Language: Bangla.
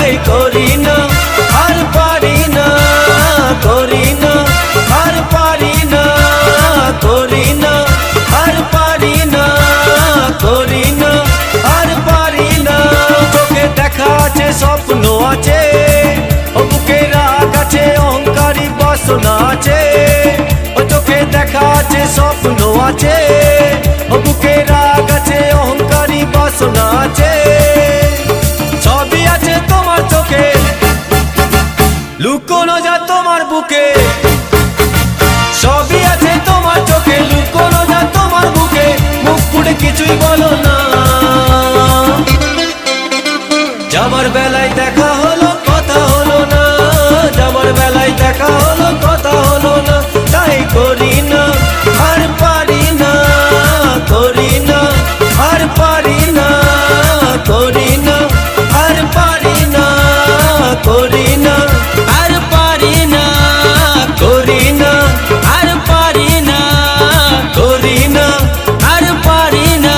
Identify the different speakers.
Speaker 1: তাই করি না আর পারি না, করি না আর পারি না, করি না আর পারি না, করি না আর পারি না। চোখে দেখা আছে স্বপ্ন আছে, ও বুকে রাগ আছে অহংকারী বাসনা আছে, ও চোখে দেখা আছে স্বপ্ন আছে, ও বুকে রাগ আছে অহংকারী বাসনা আছে। সবই আছে তোমার চোখে, লুকোনো যা তোমার বুকে, সবই আছে তোমার চোখে, লুকোনো যা তোমার বুকে। মুখ ফুটে কিছুই বলো না, যাবার বেলায় দেখা হলো কথা হলো না, যাবার বেলায় দেখা হলো কথা হলো না। তাই করি না আর পারি না, করি না আর পারি না, করি না আর পারি না, করি না আর পারি না, করি না আর পারি না, করি না আর পারি না।